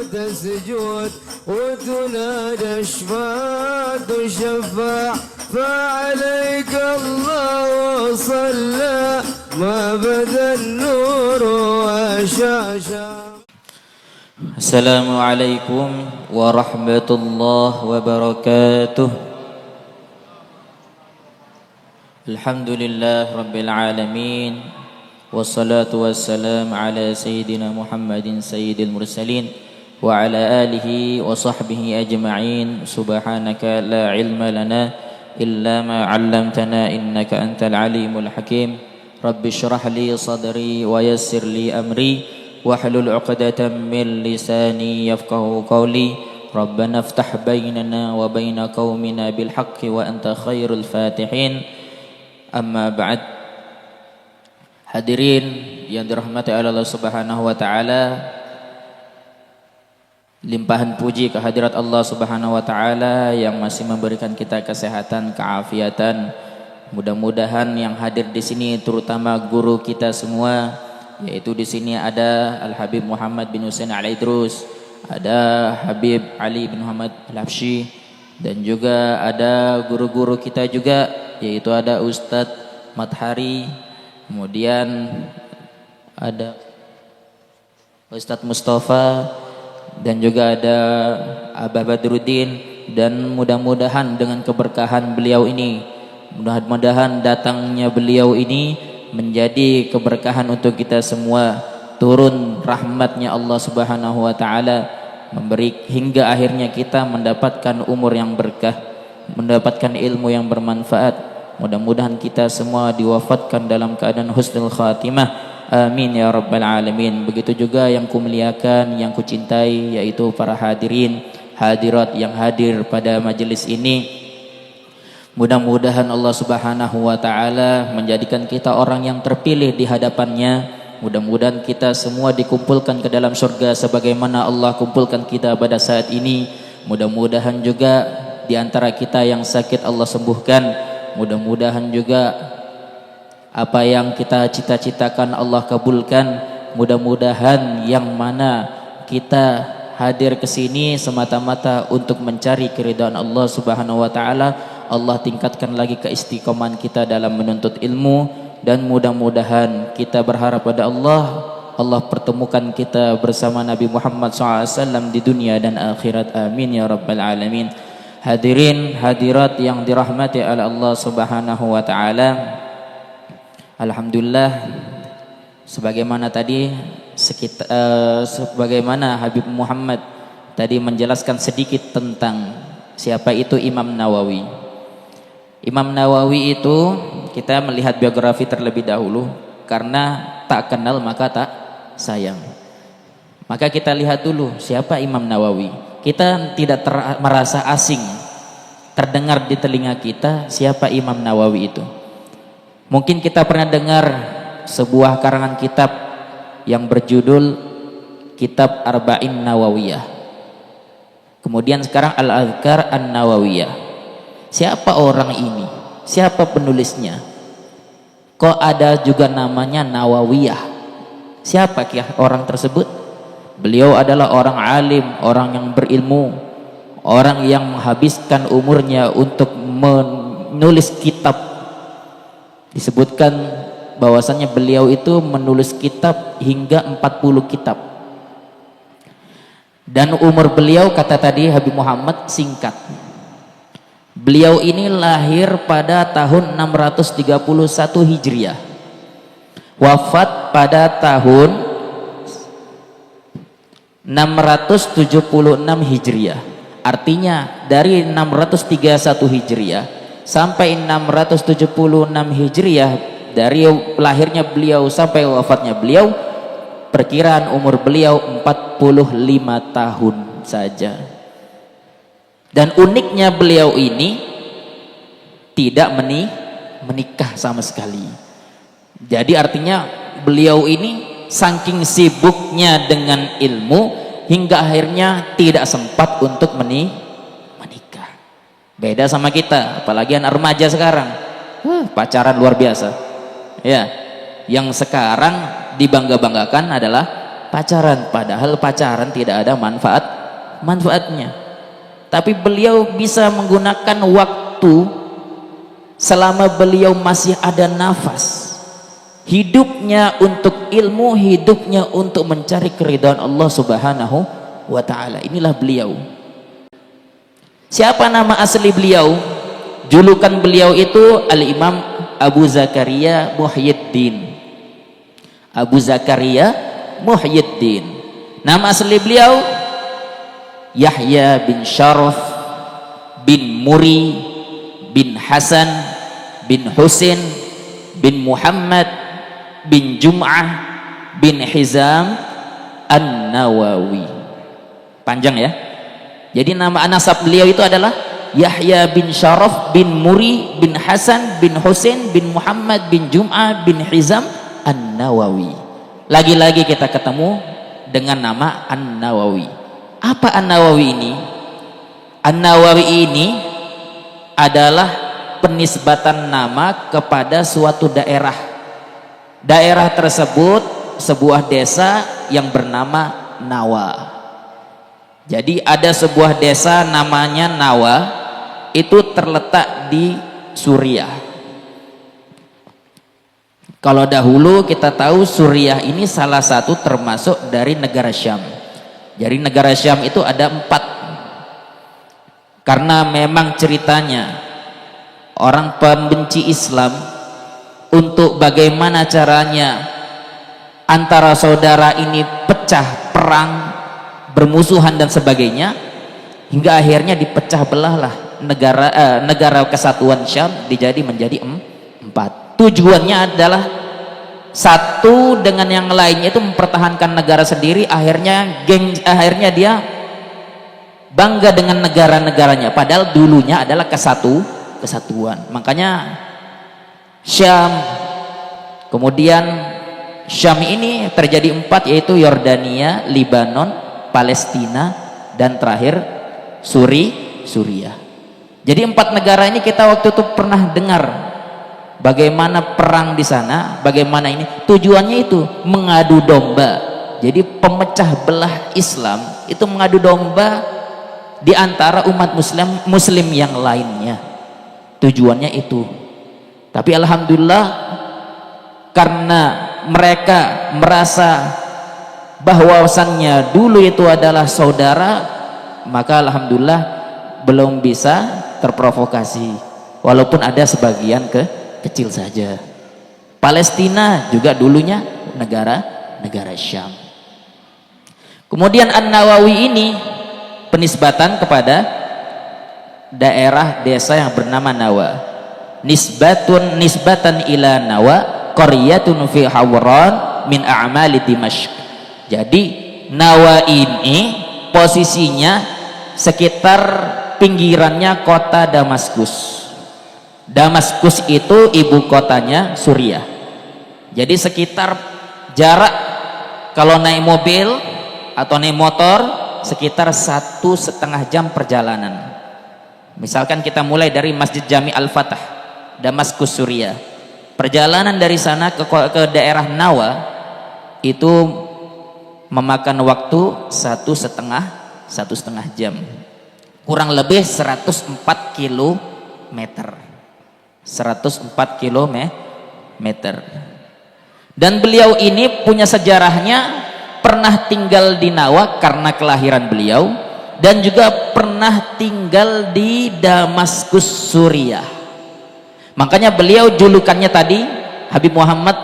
تسجد وتنادى اشفع تشفع فعليك الله وصلى ما بدا النور وشاشا. Assalamualaikum warahmatullahi wabarakatuh. Alhamdulillah rabbil alamin, wassalatu wassalamu ala sayyidina Muhammadin sayyidil mursalin wa ala alihi wa sahbihi ajma'in. Subhanaka la ilma lana illa ma 'allamtana innaka antal alimul hakim. Rabbi shrah li sadri wa yassir li amri wahlul 'uqdatam min lisani yafqahu qawli. Rabbana iftah bainana wa baina qaumina bil haqqi wa anta khairul fatihin. Amma ba'd. Hadirin yang dirahmati Allah Subhanahu wa taala, limpahan puji kehadirat Allah Subhanahu wa taala yang masih memberikan kita kesehatan, keafiatan. Mudah-mudahan yang hadir di sini terutama guru kita semua, yaitu di sini ada Al Habib Muhammad bin Husain Al Idrus, ada Habib Ali bin Muhammad Al Habsyi, dan juga ada guru-guru kita juga, yaitu ada Ustadz Mathari, kemudian ada Ustadz Mustafa, dan juga ada Abah Badruddin. Dan mudah-mudahan dengan keberkahan beliau ini, mudah-mudahan datangnya beliau ini menjadi keberkahan untuk kita semua. Turun rahmatnya Allah Subhanahu wa taala, memberi hingga akhirnya kita mendapatkan umur yang berkah, mendapatkan ilmu yang bermanfaat. Mudah-mudahan kita semua diwafatkan dalam keadaan husnul khatimah. Amin ya rabbal alamin. Begitu juga yang kumuliakan, yang kucintai, yaitu para hadirin hadirat yang hadir pada majelis ini. Mudah-mudahan Allah Subhanahu wa taala menjadikan kita orang yang terpilih di hadapannya. Mudah-mudahan kita semua dikumpulkan ke dalam surga sebagaimana Allah kumpulkan kita pada saat ini. Mudah-mudahan juga di antara kita yang sakit Allah sembuhkan. Mudah-mudahan juga apa yang kita cita-citakan Allah kabulkan. Mudah-mudahan yang mana kita hadir ke sini semata-mata untuk mencari keridhaan Allah Subhanahu wa taala, Allah tingkatkan lagi keistiqomahan kita dalam menuntut ilmu. Dan mudah-mudahan kita berharap pada Allah, Allah pertemukan kita bersama Nabi Muhammad SAW di dunia dan akhirat. Amin ya rabbal alamin. Hadirin hadirat yang dirahmati oleh Allah Subhanahu wa taala, alhamdulillah, sebagaimana tadi sebagaimana Habib Muhammad tadi menjelaskan sedikit tentang siapa itu Imam Nawawi. Imam Nawawi itu kita melihat biografi terlebih dahulu, karena tak kenal maka tak sayang. Maka kita lihat dulu siapa Imam Nawawi. Kita tidak merasa asing, terdengar di telinga kita siapa Imam Nawawi itu. Mungkin kita pernah dengar sebuah karangan kitab yang berjudul Kitab Arba'in Nawawiyah. Kemudian sekarang Al-Adhkar An-Nawawiyah. Siapa orang ini? Siapa penulisnya? Kok ada juga namanya Nawawiyah? Siapa orang tersebut? Beliau adalah orang alim, orang yang berilmu, orang yang menghabiskan umurnya untuk menulis kitab. Disebutkan bahwasannya beliau itu menulis kitab hingga 40 kitab. Dan umur beliau, kata tadi Habib Muhammad, singkat. Beliau ini lahir pada tahun 631 Hijriah. Wafat pada tahun 676 Hijriah. Artinya dari 631 Hijriah sampai 676 Hijriah, dari lahirnya beliau sampai wafatnya beliau, perkiraan umur beliau 45 tahun saja. Dan uniknya beliau ini tidak menikah sama sekali. Jadi artinya beliau ini saking sibuknya dengan ilmu hingga akhirnya tidak sempat untuk menikah. Beda sama kita, apalagi anak remaja sekarang, pacaran luar biasa. Ya, yang sekarang dibangga-banggakan adalah pacaran, padahal pacaran tidak ada manfaatnya. Tapi beliau bisa menggunakan waktu selama beliau masih ada nafas, hidupnya untuk ilmu, hidupnya untuk mencari keridhaan Allah Subhanahu wa ta'ala. Inilah beliau. Siapa nama asli beliau? Julukan beliau itu Al-Imam Abu Zakaria Muhyiddin. Abu Zakaria Muhyiddin. Nama asli beliau Yahya bin Syaraf bin Muri bin Hasan bin Husain bin Muhammad bin Jum'ah bin Hizam An-Nawawi. Panjang ya. Jadi nama nasab beliau itu adalah Yahya bin Syaraf bin Muri bin Hasan bin Husain bin Muhammad bin Jum'ah bin Hizam An-Nawawi. Lagi-lagi kita ketemu dengan nama An-Nawawi. Apa An-Nawawi ini? An-Nawawi ini adalah penisbatan nama kepada suatu daerah. Daerah tersebut sebuah desa yang bernama Nawa. Jadi ada sebuah desa namanya Nawa, itu terletak di Suriah. Kalau dahulu kita tahu Suriah ini salah satu termasuk dari negara Syam. Jadi negara Syam itu ada 4. Karena memang ceritanya orang pembenci Islam, untuk bagaimana caranya antara saudara ini pecah perang, bermusuhan dan sebagainya, hingga akhirnya dipecah belahlah negara kesatuan Syam dijadi menjadi 4. Tujuannya adalah satu dengan yang lainnya itu mempertahankan negara sendiri. Akhirnya dia bangga dengan negara-negaranya, padahal dulunya adalah kesatuan. Makanya Syam, kemudian Syam ini terjadi 4, yaitu Yordania, Libanon, Palestina, dan terakhir Suriah. Jadi 4 negara ini kita waktu itu pernah dengar bagaimana perang di sana, bagaimana ini tujuannya itu mengadu domba. Jadi pemecah belah Islam itu mengadu domba di antara umat muslim yang lainnya. Tujuannya itu. Tapi alhamdulillah, karena mereka merasa bahwasannya dulu itu adalah saudara, maka alhamdulillah belum bisa terprovokasi, walaupun ada sebagian kecil saja. Palestina juga dulunya negara Syam. Kemudian An-Nawawi ini penisbatan kepada daerah desa yang bernama Nawa. Nisbatan ila Nawa qaryatun fi Hawran min a'mali Dimashq. Jadi Nawa ini posisinya sekitar pinggirannya kota Damaskus. Damaskus itu ibu kotanya Suriah. Jadi sekitar jarak kalau naik mobil atau naik motor sekitar 1,5 jam perjalanan. Misalkan kita mulai dari Masjid Jami Al-Fatah, Damaskus, Suriah. Perjalanan dari sana ke daerah Nawa itu memakan waktu 1,5 jam. Kurang lebih 104 kilometer. 104 kilometer. Dan beliau ini punya sejarahnya, pernah tinggal di Nawa karena kelahiran beliau, dan juga pernah tinggal di Damaskus, Suriah. Makanya beliau julukannya tadi, Habib Muhammad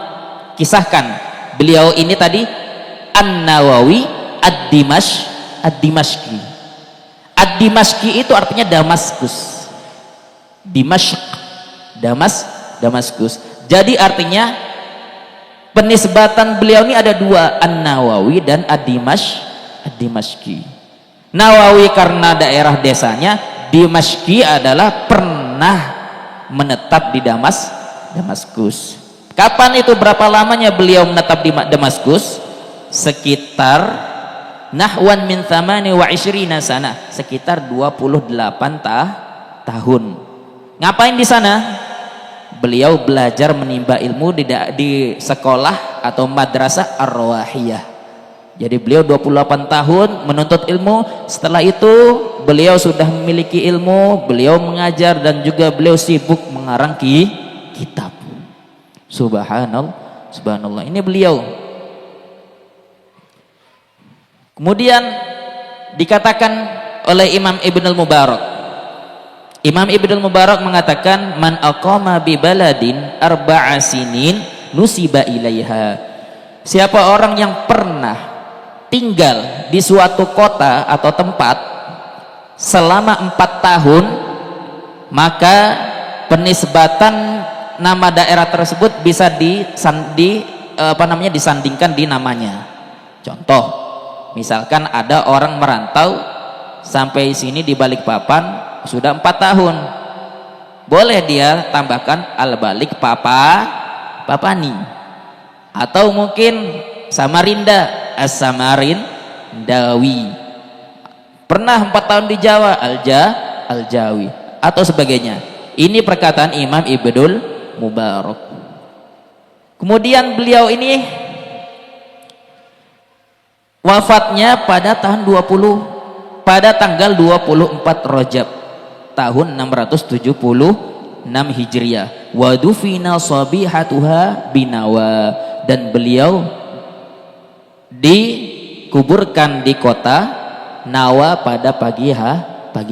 kisahkan, beliau ini tadi An-Nawawi Ad-Dimashqi. Ad-Dimashqi itu artinya Damaskus. Dimashq, Damaskus. Jadi artinya penisbatan beliau ini ada 2, An-Nawawi dan Ad-Dimashqi. Nawawi karena daerah desanya, Dimashqi adalah pernah menetap di Damaskus. Kapan itu, berapa lamanya beliau menetap di Damaskus? Sekitar nahwan min 28 sana, sekitar 28 tahun. Ngapain di sana? Beliau belajar menimba ilmu di sekolah atau madrasah Ar-Rawahiyah. Jadi beliau 28 tahun menuntut ilmu. Setelah itu beliau sudah memiliki ilmu, beliau mengajar dan juga beliau sibuk mengarang kitab. Subhanallah, ini beliau. Kemudian dikatakan oleh Imam Ibnul Mubarak. Imam Ibnul Mubarak mengatakan, man aqama bi baladin arba'a sinin nusiba ilaiha. Siapa orang yang pernah tinggal di suatu kota atau tempat selama 4 tahun, maka penisbatan nama daerah tersebut bisa disandingkan di namanya. Contoh, misalkan ada orang merantau sampai sini di Balikpapan sudah 4 tahun, boleh dia tambahkan Al-Balik Papani, atau mungkin Samarinda As-Samarindawi. Pernah 4 tahun di Jawa Al-Jawi atau sebagainya. Ini perkataan Imam Ibnul Mubarak. Kemudian beliau ini wafatnya pada tanggal 24 Rajab tahun 676 Hijriah. Wa dufina sabihatuha binawa, dan beliau dikuburkan di kota Nawa pada pagi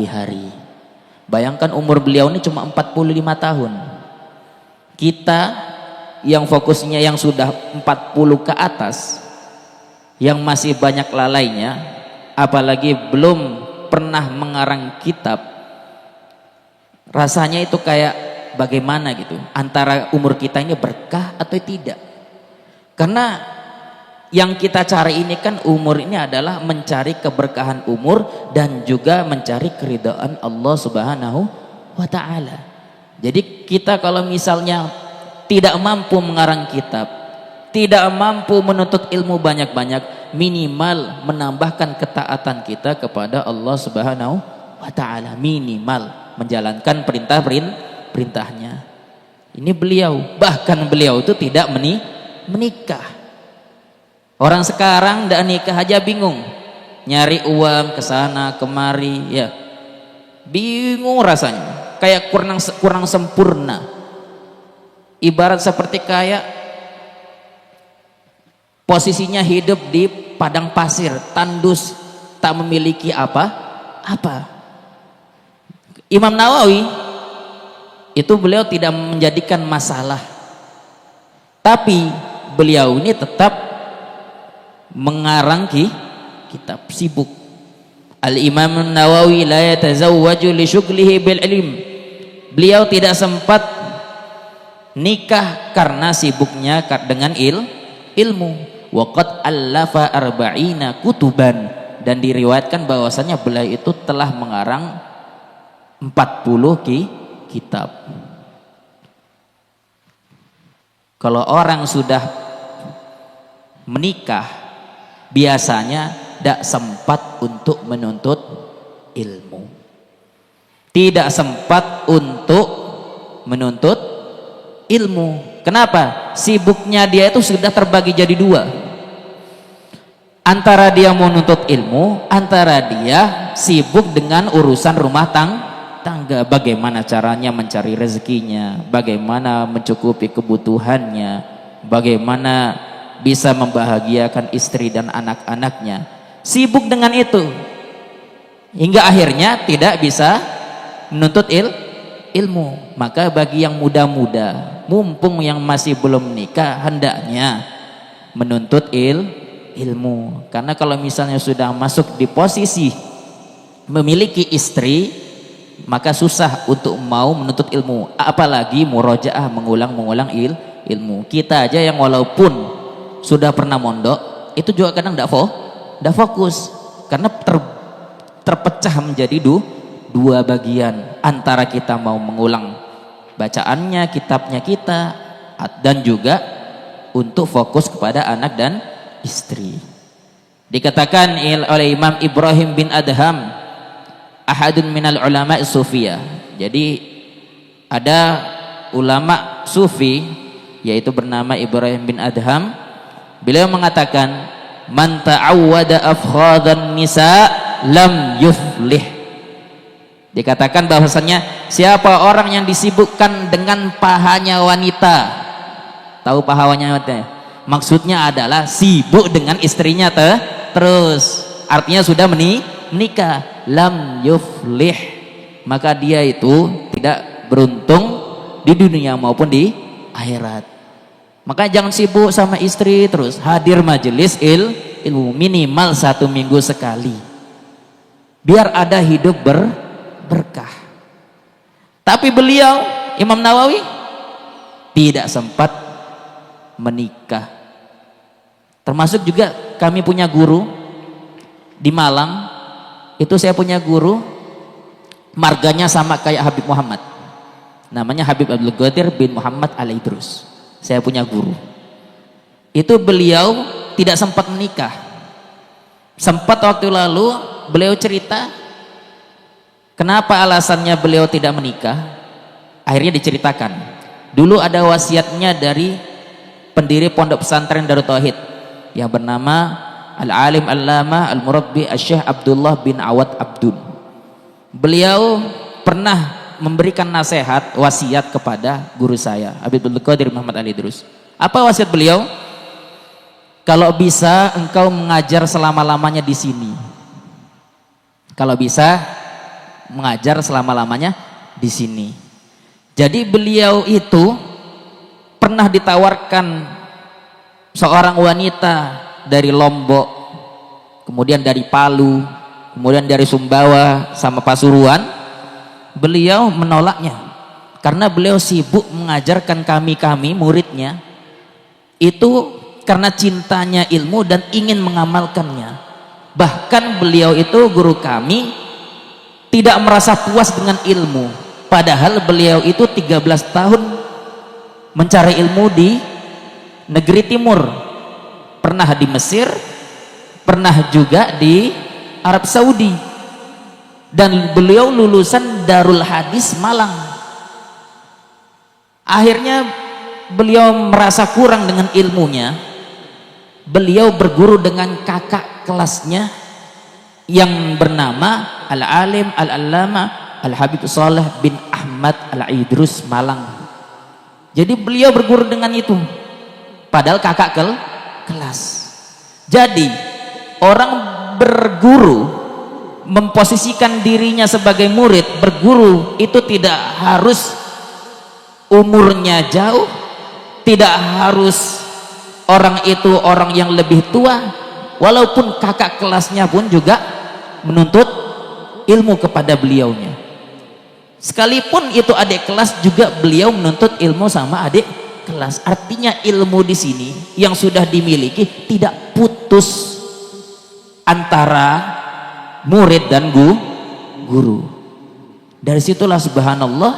hari. Bayangkan umur beliau ini cuma 45 tahun. Kita yang fokusnya yang sudah 40 ke atas, yang masih banyak lalainya, apalagi belum pernah mengarang kitab, rasanya itu kayak bagaimana gitu, antara umur kita ini berkah atau tidak. Karena yang kita cari ini kan, umur ini adalah mencari keberkahan umur dan juga mencari keridhaan Allah Subhanahu wa ta'ala. Jadi kita kalau misalnya tidak mampu mengarang kitab, tidak mampu menuntut ilmu banyak-banyak, minimal menambahkan ketaatan kita kepada Allah Subhanahu wa ta'ala, minimal menjalankan perintahnya. Ini beliau, bahkan beliau itu tidak menikah. Orang sekarang ndak nikah aja bingung, nyari uang ke sana kemari, ya bingung rasanya, kayak kurang sempurna. Ibarat seperti kayak posisinya hidup di padang pasir, tandus, tak memiliki apa-apa. Imam Nawawi itu beliau tidak menjadikan masalah, tapi beliau ini tetap mengarang kitab, sibuk. Al-Imam Nawawi la yatazawwaju li syughlihi bil ilm. Beliau tidak sempat nikah karena sibuknya dengan ilmu. Wa qad allafa arba'ina kutuban, dan diriwayatkan bahwasanya beliau itu telah mengarang 40 kitab. Kalau orang sudah menikah biasanya tidak sempat untuk menuntut ilmu, tidak sempat untuk menuntut ilmu. Kenapa? Sibuknya dia itu sudah terbagi jadi dua, antara dia menuntut ilmu, antara dia sibuk dengan urusan rumah tangga, bagaimana caranya mencari rezekinya, bagaimana mencukupi kebutuhannya, bagaimana bisa membahagiakan istri dan anak-anaknya. Sibuk dengan itu hingga akhirnya tidak bisa menuntut ilmu. Maka bagi yang muda-muda, mumpung yang masih belum nikah, hendaknya menuntut ilmu. Karena kalau misalnya sudah masuk di posisi memiliki istri, maka susah untuk mau menuntut ilmu, apalagi murojaah, mengulang ilmu. Kita aja yang walaupun sudah pernah mondok, itu juga kadang tidak fokus, karena terpecah menjadi dua bagian, antara kita mau mengulang bacaannya, kitabnya kita, dan juga untuk fokus kepada anak dan istri. Dikatakan oleh Imam Ibrahim bin Adham, ahadun minal ulama sufiyah. Jadi ada ulama sufi yaitu bernama Ibrahim bin Adham. Beliau mengatakan, man ta'awwada afkhadan nisa lam yuflih. Dikatakan bahwasannya siapa orang yang disibukkan dengan pahanya wanita. Tahu paha wanita? Maksudnya adalah sibuk dengan istrinya terus. Artinya sudah menikah, lam yuflih, maka dia itu tidak beruntung di dunia maupun di akhirat. Maka jangan sibuk sama istri terus, hadir majelis ilmu minimal 1 minggu sekali, biar ada hidup berkah. Tapi beliau Imam Nawawi tidak sempat menikah. Termasuk juga kami punya guru di Malang, itu saya punya guru marganya sama kayak Habib Muhammad, namanya Habib Abdul Qadir bin Muhammad Al-Idrus. Saya punya guru itu, beliau tidak sempat menikah. Sempat waktu lalu beliau cerita kenapa alasannya beliau tidak menikah. Akhirnya diceritakan, dulu ada wasiatnya dari pendiri pondok pesantren Darut Tauhid yang bernama Al-Alim Al-Lama Al-Murabbi Syekh Abdullah bin Awad Abdul. Beliau pernah memberikan nasihat, wasiat kepada guru saya Habib Abdul Qadir Muhammad Al-Idrus. Apa wasiat beliau? Kalau bisa engkau mengajar selama-lamanya di sini. Kalau bisa mengajar selama-lamanya di sini. Jadi beliau itu pernah ditawarkan seorang wanita dari Lombok, kemudian dari Palu, kemudian dari Sumbawa sama Pasuruan. Beliau menolaknya karena beliau sibuk mengajarkan kami muridnya itu karena cintanya ilmu dan ingin mengamalkannya. Bahkan beliau itu, guru kami, tidak merasa puas dengan ilmu, padahal beliau itu 13 tahun mencari ilmu di negeri timur. Pernah di Mesir, pernah juga di Arab Saudi, dan beliau lulusan Darul Hadis Malang. Akhirnya beliau merasa kurang dengan ilmunya. Beliau berguru dengan kakak kelasnya yang bernama Al-Alim Al-Allama Al-Habib Saleh bin Ahmad Al-Idrus Malang. Jadi beliau berguru dengan itu, padahal kakak kelas. Jadi orang berguru memposisikan dirinya sebagai murid, berguru itu tidak harus umurnya jauh, tidak harus orang itu orang yang lebih tua, walaupun kakak kelasnya pun juga menuntut ilmu kepada beliaunya. Sekalipun itu adik kelas juga beliau menuntut ilmu sama adik kelas. Artinya ilmu di sini yang sudah dimiliki tidak putus antara murid dan guru. Dari situlah subhanallah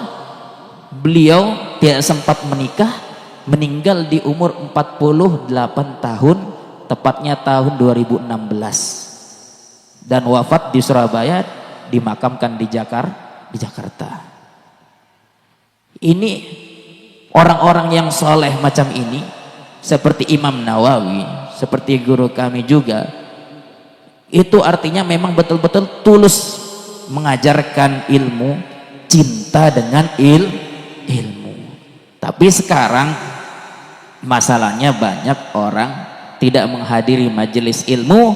beliau tidak sempat menikah, meninggal di umur 48 tahun, tepatnya tahun 2016, dan wafat di Surabaya, dimakamkan di Jakarta. Ini orang-orang yang soleh macam ini, seperti Imam Nawawi, seperti guru kami juga, itu artinya memang betul-betul tulus mengajarkan ilmu, cinta dengan ilmu. Tapi sekarang masalahnya banyak orang tidak menghadiri majelis ilmu,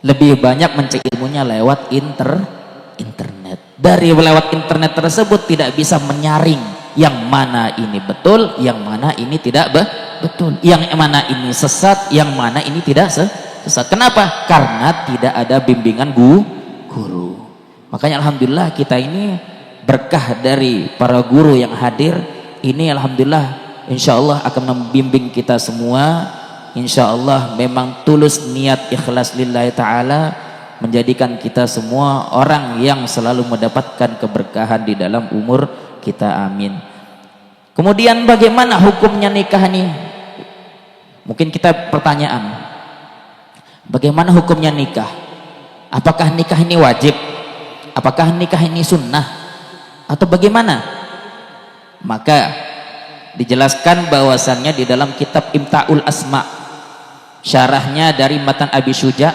lebih banyak mencari ilmunya lewat internet. Dari lewat internet tersebut tidak bisa menyaring yang mana ini betul, yang mana ini tidak betul, yang mana ini sesat, yang mana ini tidak sesat. Kenapa? Karena tidak ada bimbingan guru. Makanya alhamdulillah kita ini berkah dari para guru yang hadir ini. Alhamdulillah, insya Allah akan membimbing kita semua. Insya Allah memang tulus niat ikhlas lillahi ta'ala, menjadikan kita semua orang yang selalu mendapatkan keberkahan di dalam umur kita, amin. Kemudian bagaimana hukumnya nikah ini? Mungkin kita pertanyaan, bagaimana hukumnya nikah? Apakah nikah ini wajib? Apakah nikah ini sunnah? Atau bagaimana? Maka dijelaskan bahwasannya di dalam kitab Imta'ul Asma Syarahnya dari Matan Abi Syuja,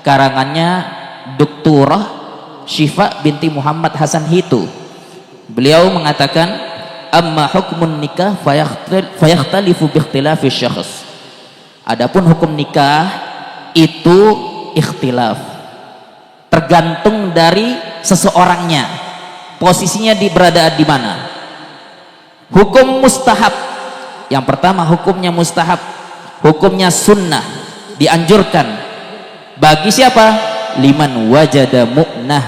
karangannya Dokturah Syifa binti Muhammad Hasan Hitu. Beliau mengatakan, amma hukmun nikah fayakhtalifu biikhtilafi syakhs. Adapun hukum nikah itu ikhtilaf, tergantung dari seseorangnya, posisinya berada di mana. Hukum mustahab, yang pertama hukumnya mustahab, hukumnya sunnah, dianjurkan. Bagi siapa? Liman wajada mu'nah,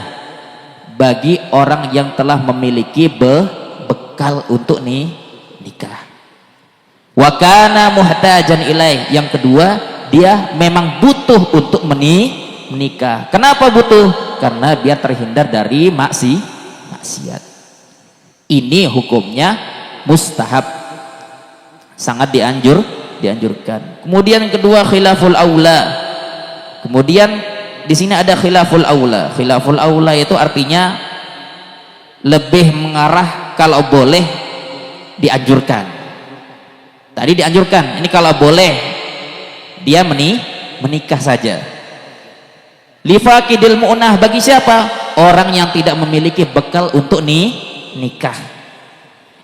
bagi orang yang telah memiliki bekal untuk nikah. Wa kana muhtajan ilaih, yang kedua dia memang butuh untuk menikah. Kenapa butuh? Karena biar terhindar dari maksiat. Ini hukumnya mustahab, sangat dianjurkan. Kemudian yang kedua khilaful aula. Kemudian di sini ada khilaful aula. Khilaful aula itu artinya lebih mengarah kalau boleh dianjurkan. Tadi dianjurkan, ini kalau boleh dia menikah saja. Lifaqidil mu'nah, bagi siapa? Orang yang tidak memiliki bekal untuk nikah.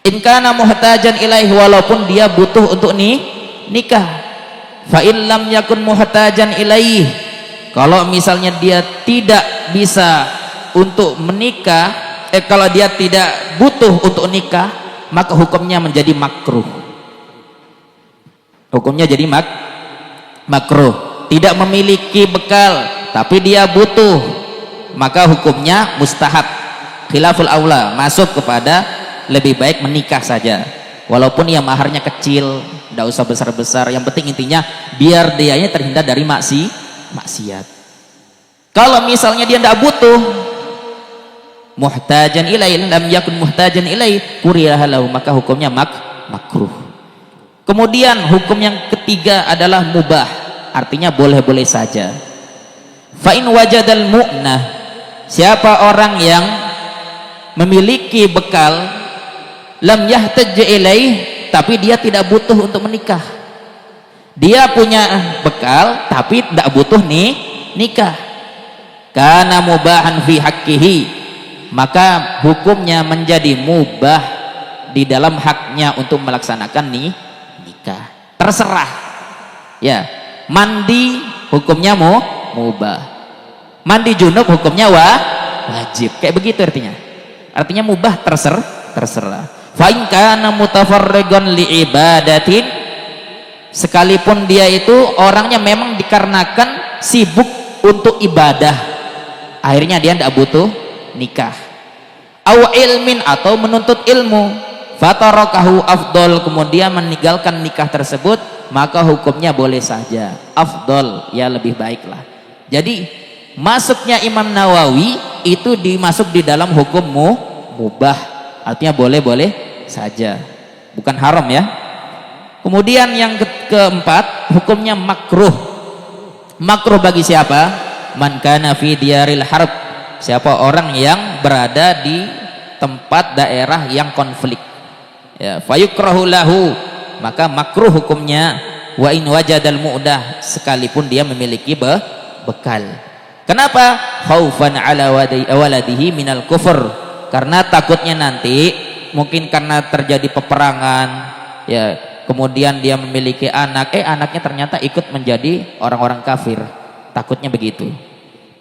In kana muhtajan ilaih, walaupun dia butuh untuk nikah. Fa in lam yakun muhtajan ilaih, kalau misalnya dia tidak bisa untuk menikah, kalau dia tidak butuh untuk nikah, maka hukumnya menjadi makruh. Hukumnya jadi makruh. Tidak memiliki bekal tapi dia butuh, maka hukumnya mustahab. Khilaful aula, masuk kepada lebih baik menikah saja, walaupun ya maharnya kecil, tidak usah besar-besar, yang penting intinya biar dianya terhindar dari maksiat. Kalau misalnya dia tidak butuh, muhtajan ilaih, lam yakun muhtajan ilaih kuriyahalahu, maka hukumnya makruh. Kemudian hukum yang ketiga adalah mubah, artinya boleh-boleh saja. Fa in wajadal mu'nah, siapa orang yang memiliki bekal, lam yahtaj ilaih, tapi dia tidak butuh untuk menikah. Dia punya bekal tapi tidak butuh nikah. Kana mubahan fi haqqihi, maka hukumnya menjadi mubah di dalam haknya untuk melaksanakan nikah. Terserah ya. Mandi hukumnya mubah, mandi junub hukumnya wajib, kayak begitu artinya mubah, terserah. Fa in kana mutafarrigan li ibadatin, sekalipun dia itu orangnya memang dikarenakan sibuk untuk ibadah, akhirnya dia tidak butuh nikah. Aw ilmin, atau menuntut ilmu, fatarakahu afdol, kemudian meninggalkan nikah tersebut, maka hukumnya boleh saja, afdol, ya lebih baiklah. Jadi masuknya Imam Nawawi itu dimasuk di dalam hukum mubah, artinya boleh-boleh saja, bukan haram ya. Kemudian yang keempat, hukumnya makruh. Makruh bagi siapa? Man kana fi diyaril harb, siapa orang yang berada di tempat daerah yang konflik, ya, fayukrahu lahu, maka makruh hukumnya. Wa in wajadal mu'dah, sekalipun dia memiliki bekal. Kenapa? Khaufan ala waladihi minal kufur, karena takutnya nanti mungkin karena terjadi peperangan, ya, kemudian dia memiliki anak, anaknya ternyata ikut menjadi orang-orang kafir, takutnya begitu.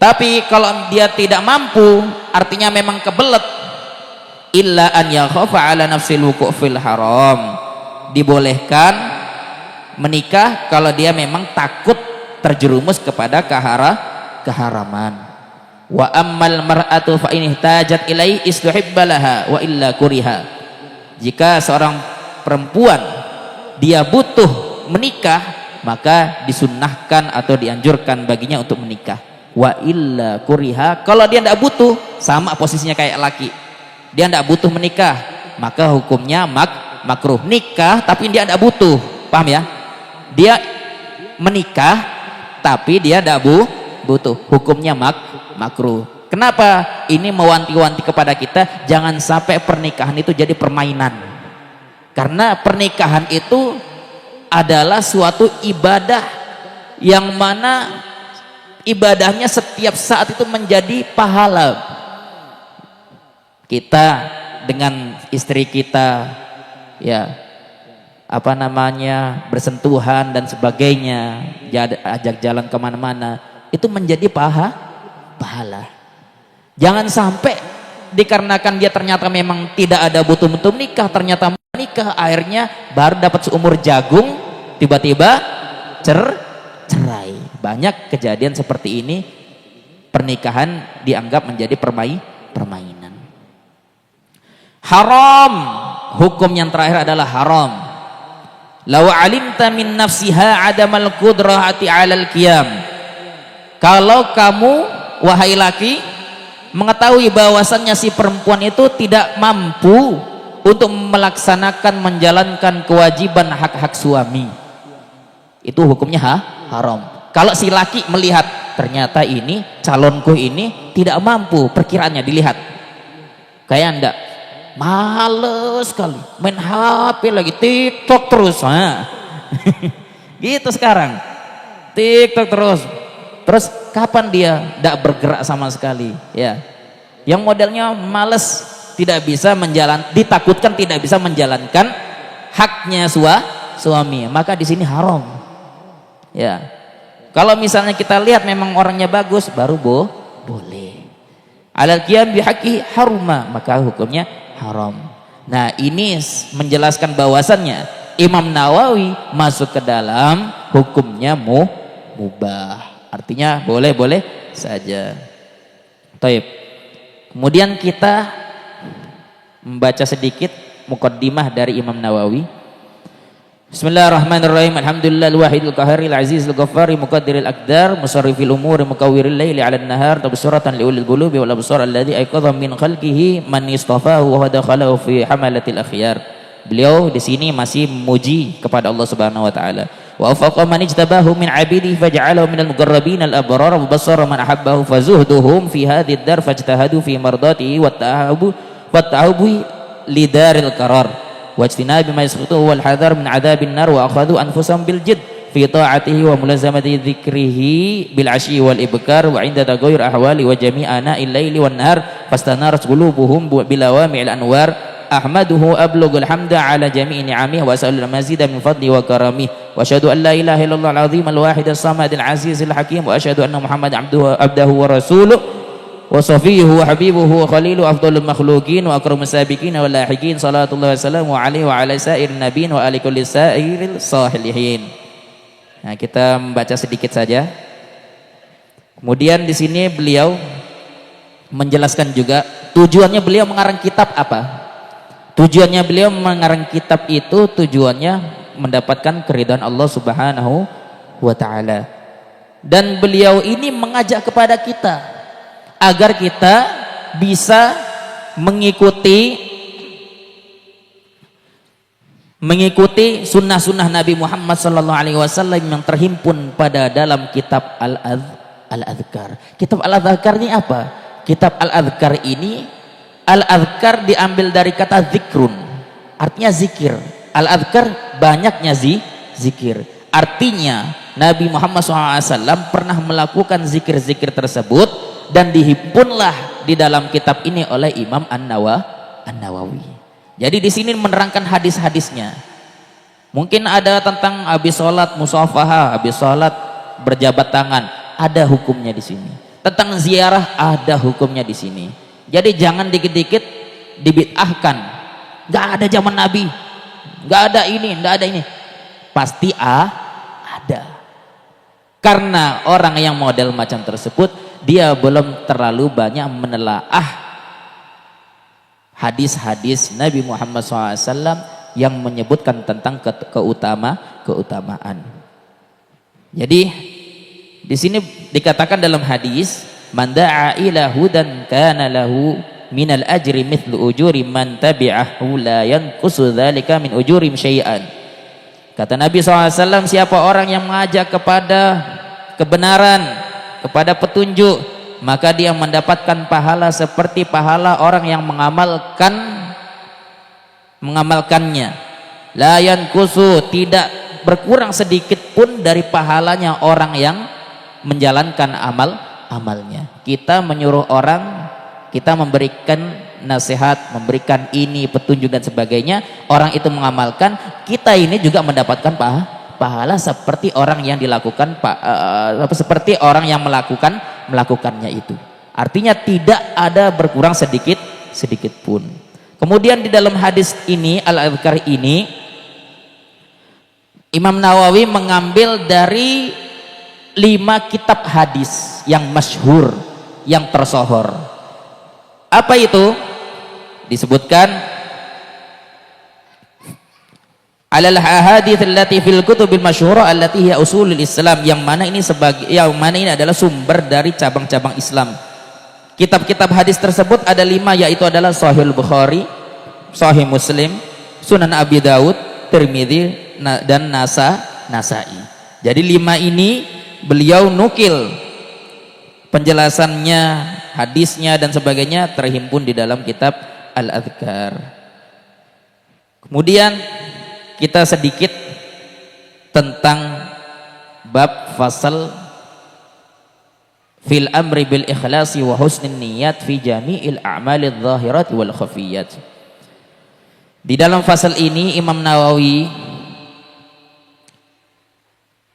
Tapi kalau dia tidak mampu, artinya memang kebelet, illa an yakhafa ala nafsil wuqu' fil haram, dibolehkan menikah kalau dia memang takut terjerumus kepada keharaman. Wa ammal mar'atu fa in ihtajat ilai istuhibba laha wa illa kuriha, jika seorang perempuan dia butuh menikah, maka disunnahkan atau dianjurkan baginya untuk menikah. Wa illa kuriha, kalau dia tidak butuh, sama posisinya kayak laki, dia tidak butuh menikah, maka hukumnya makruh. Nikah tapi dia tidak butuh, paham ya? Dia menikah tapi dia tidak butuh, hukumnya makruh. Kenapa? Ini mewanti-wanti kepada kita jangan sampai pernikahan itu jadi permainan, karena pernikahan itu adalah suatu ibadah yang mana ibadahnya setiap saat itu menjadi pahala. Kita dengan istri kita, ya, apa namanya, bersentuhan dan sebagainya, ajak jalan kemana-mana, itu menjadi pahala. Jangan sampai dikarenakan dia ternyata memang tidak ada butuh-butuh nikah, ternyata menikah, akhirnya baru dapat seumur jagung, tiba-tiba cerai. Banyak kejadian seperti ini, pernikahan dianggap menjadi permainan. Haram, hukum yang terakhir adalah haram. Law alimta min nafsiha adamal qudrahati 'alal qiyam. Kalau kamu wahai laki mengetahui bahwasannya si perempuan itu tidak mampu untuk melaksanakan, menjalankan kewajiban hak-hak suami, itu hukumnya haram. Kalau si laki melihat ternyata ini calonku ini tidak mampu, perkiraannya dilihat kayak anda males sekali main HP lagi, TikTok terus, gitu sekarang, TikTok terus kapan dia tidak bergerak sama sekali, ya, yang modelnya males, tidak bisa ditakutkan tidak bisa menjalankan haknya suami, maka di sini haram, ya. Kalau misalnya kita lihat memang orangnya bagus, baru boleh. Alal qiyam bihaqi haruma, maka hukumnya haram. Nah, ini menjelaskan bahwasannya Imam Nawawi masuk ke dalam hukumnya mubah. Artinya boleh saja. Taib. Kemudian kita membaca sedikit muqaddimah dari Imam Nawawi. Bismillahirrahmanirrahim. Alhamdulillahil wahidil qahharil azizil ghaffari muqaddiril aqdar musarrifil umuri mukawwiril laili 'alan nahar tabsuratan liulil qulubi wal absar alladzi ayqadha min khalqihi man istafahu wa dakhalahu fi hamalatil akhyar. Beliau di sini masih memuji kepada Allah Subhanahu wa taala. Wa afaqa man ijtabahu min 'abidi faj'alahu minal muqarrabin al abrar wa basara man ahabbahu fazuhduhum fi hadhid dar fajtahadu fi mardatihi wa ta'abu lidaril qarar. Wajtina bima yasqutu wal hadar min adzabin nar wa akhadhu anfusahum bil jidd fi ta'atihi wa mulazamati dzikrihi bil ashi wal ibkar wa 'inda taghayyur ahwali wa jami'ana al-laili wan nahar fastanarat qulubuhum bilawami'il anwar ahmaduhu ablughul hamda 'ala jami'i ni'amihi wa as'alul mazida min fadli wa karamihi wa asyhadu an la ilaha illallah al-'azim al-wahid as-samad al-'aziz al-hakim wa asyhadu anna muhammadan abduhu wa rasuluhu wa safiyuhu wa habibuhu wa khalilu afdalul makhluqin wa akramus sabiqin wa lahiqin salatullah wassalamu alaihi wa ala sa'irin nabiyyin wa ala kulli sa'iril salihin. Nah, kita membaca sedikit saja. Kemudian di sini beliau menjelaskan juga tujuannya beliau mengarang kitab apa. Tujuannya beliau mengarang kitab itu tujuannya mendapatkan keridhaan Allah Subhanahu wa taala. Dan beliau ini mengajak kepada kita agar kita bisa mengikuti sunnah-sunnah Nabi Muhammad SAW yang terhimpun pada dalam kitab Al-Adhkar. Kitab Al-Adhkar ini apa? Kitab Al-Adhkar ini, Al-Adhkar diambil dari kata zikrun, artinya zikir. Al-Adhkar banyaknya zikir. Artinya Nabi Muhammad SAW pernah melakukan zikir-zikir tersebut dan dihimpunlah di dalam kitab ini oleh Imam An-Nawawi. Jadi di sini menerangkan hadis-hadisnya. Mungkin ada tentang habis sholat musafahah, habis sholat berjabat tangan, ada hukumnya di sini. Tentang ziarah ada hukumnya di sini. Jadi jangan dikit-dikit dibid'ahkan. Gak ada zaman Nabi, gak ada ini, gak ada ini. Pasti ada. Karena orang yang model macam tersebut dia belum terlalu banyak menelaah hadis-hadis Nabi Muhammad SAW yang menyebutkan tentang keutamaan. Jadi di sini dikatakan dalam hadis, man da'a ila hudan kana lahu minal ajri mithlu ujuri man tabi'ahu la yanqusu dzalika min ujurim syai'an. Kata Nabi SAW, siapa orang yang mengajak kepada kebenaran, kepada petunjuk, maka dia mendapatkan pahala seperti pahala orang yang mengamalkannya. La yanqusu, tidak berkurang sedikit pun dari pahalanya orang yang menjalankan amalnya. Kita menyuruh orang, kita memberikan nasihat, memberikan ini petunjuk dan sebagainya, orang itu mengamalkan, kita ini juga mendapatkan pahala seperti orang yang dilakukan seperti orang yang melakukannya itu. Artinya tidak ada berkurang sedikit pun. Kemudian di dalam hadis ini, al-adhkar ini, Imam Nawawi mengambil dari 5 kitab hadis yang masyhur, yang tersohor. Apa itu? Disebutkan alal ahadits allati fil kutubil masyhurah allati hiya usulul Islam, yang mana ini adalah sumber dari cabang-cabang Islam. Kitab-kitab hadis tersebut ada 5, yaitu adalah Sahih Bukhari, Sahih Muslim, Sunan Abi Daud, Tirmidzi dan Nasai. Jadi 5 ini beliau nukil penjelasannya, hadisnya dan sebagainya terhimpun di dalam kitab Al-Adhkar. Kemudian kita sedikit tentang bab fasal fil amri bil ikhlasi wa husnin niyat fi jami'il a'malidh dhahirat wal khafiyat. Di dalam fasal ini Imam Nawawi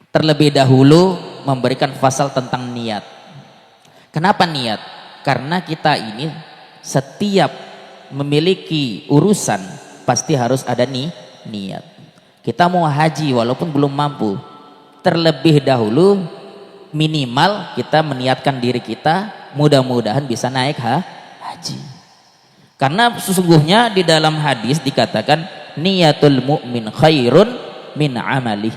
terlebih dahulu memberikan fasal tentang niat. Kenapa niat? Karena kita ini setiap memiliki urusan pasti harus ada niat. Kita mau haji walaupun belum mampu, terlebih dahulu minimal kita meniatkan diri kita, mudah-mudahan bisa naik haji. Karena sesungguhnya di dalam hadis dikatakan niatul mu'min khairun min amalih.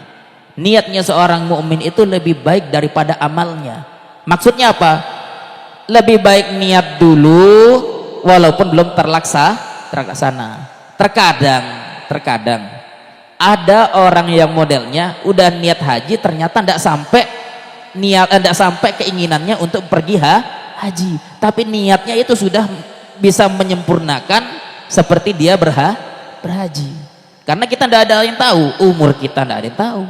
Niatnya seorang mukmin itu lebih baik daripada amalnya. Maksudnya apa? Lebih baik niat dulu walaupun belum terlaksana. Terkadang ada orang yang modelnya udah niat haji ternyata tidak sampai keinginannya untuk pergi haji, tapi niatnya itu sudah bisa menyempurnakan seperti dia berhaji. Karena kita tidak ada yang tahu, umur kita tidak ada yang tahu.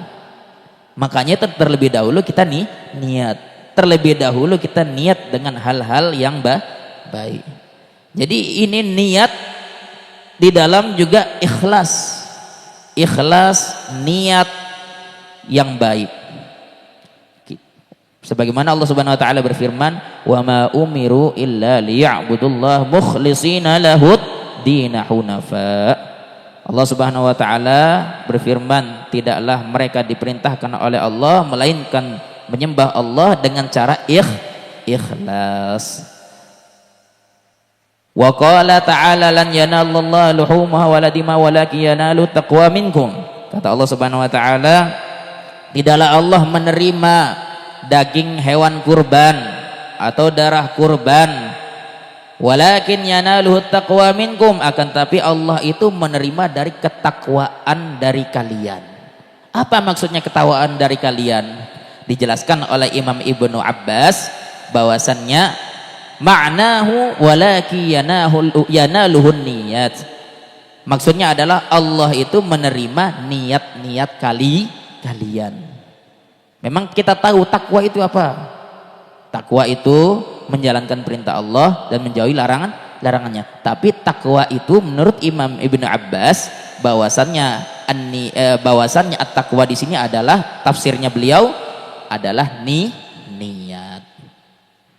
Makanya terlebih dahulu kita niat. Terlebih dahulu kita niat dengan hal-hal yang baik. Jadi ini niat di dalam juga ikhlas niat yang baik. Sebagaimana Allah Subhanahu wa taala berfirman, "Wa ma umiru illa liya'budullaha mukhlishina lahud dina hunafa." Allah Subhanahu wa taala berfirman, tidaklah mereka diperintahkan oleh Allah melainkan menyembah Allah dengan cara ikhlas. Wa qala ta'ala lan yanallallaha luhumuha wala dima'a walakin yanalu taqwa minkum. Kata Allah Subhanahu wa taala, tidaklah Allah menerima daging hewan kurban atau darah kurban, walakin yanaluhu taqwa minkum, akan tapi Allah itu menerima dari ketakwaan dari kalian. Apa maksudnya ketakwaan dari kalian? Dijelaskan oleh Imam Ibnu Abbas bahwasannya ma'nahu walaki yanaluhun niyat. Maksudnya adalah Allah itu menerima niat-niat kalian. Memang kita tahu takwa itu apa? Takwa itu menjalankan perintah Allah dan menjauhi larangannya. Tapi takwa itu menurut Imam Ibnu Abbas bahwasannya at-taqwa di sini adalah tafsirnya beliau adalah niat.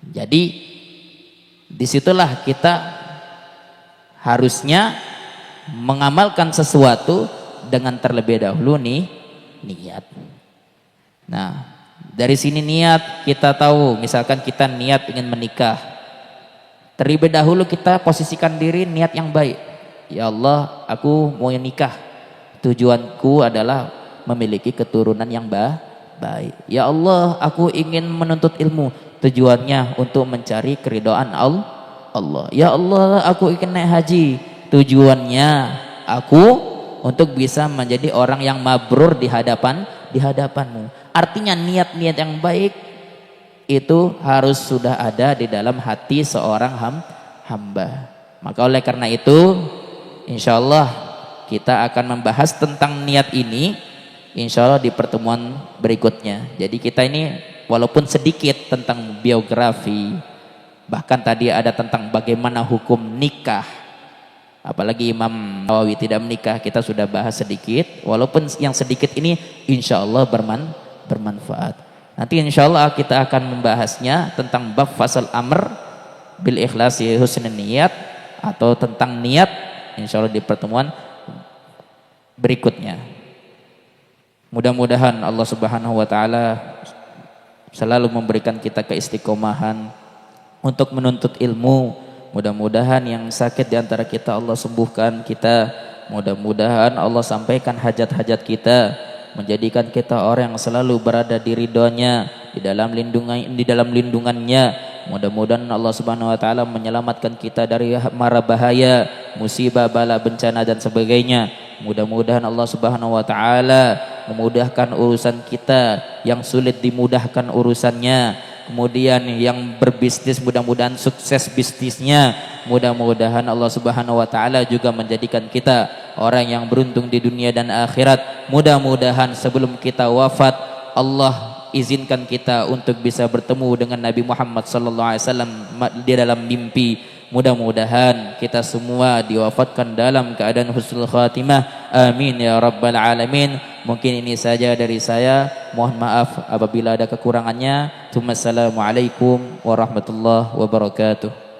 Jadi disitulah kita harusnya mengamalkan sesuatu dengan terlebih dahulu niat. Nah, dari sini niat kita tahu, misalkan kita niat ingin menikah, terlebih dahulu kita posisikan diri niat yang baik. Ya Allah, aku mau nikah, tujuanku adalah memiliki keturunan yang baik. Ya Allah, aku ingin menuntut ilmu, tujuannya untuk mencari keridhaan Allah. Ya Allah, aku ingin naik haji, tujuannya aku untuk bisa menjadi orang yang mabrur di hadapanmu. Artinya niat-niat yang baik itu harus sudah ada di dalam hati seorang hamba. Maka oleh karena itu, insya Allah kita akan membahas tentang niat ini insya Allah di pertemuan berikutnya. Jadi kita ini walaupun sedikit tentang biografi, bahkan tadi ada tentang bagaimana hukum nikah, apalagi Imam Nawawi tidak menikah, kita sudah bahas sedikit. Walaupun yang sedikit ini insya Allah bermanfaat. Nanti insya Allah kita akan membahasnya tentang bab fasal amr bil ikhlasi husnul niyat, atau tentang niat, insya Allah di pertemuan berikutnya. Mudah-mudahan Allah Subhanahu wa taala selalu memberikan kita keistiqomahan untuk menuntut ilmu. Mudah-mudahan yang sakit di antara kita Allah sembuhkan kita. Mudah-mudahan Allah sampaikan hajat-hajat kita, menjadikan kita orang yang selalu berada di ridhonya, di dalam lindungannya. Mudah-mudahan Allah Subhanahu wa taala menyelamatkan kita dari mara bahaya, musibah, bala, bencana dan sebagainya. Mudah-mudahan Allah Subhanahu wa taala memudahkan urusan kita yang sulit dimudahkan urusannya. Kemudian yang berbisnis mudah-mudahan sukses bisnisnya. Mudah-mudahan Allah Subhanahu wa taala juga menjadikan kita orang yang beruntung di dunia dan akhirat. Mudah-mudahan sebelum kita wafat Allah izinkan kita untuk bisa bertemu dengan Nabi Muhammad sallallahu alaihi wasallam di dalam mimpi. Mudah-mudahan kita semua diwafatkan dalam keadaan husnul khatimah. Amin ya rabbal alamin. Mungkin ini saja dari saya. Mohon maaf apabila ada kekurangannya. Assalamualaikum warahmatullahi wabarakatuh.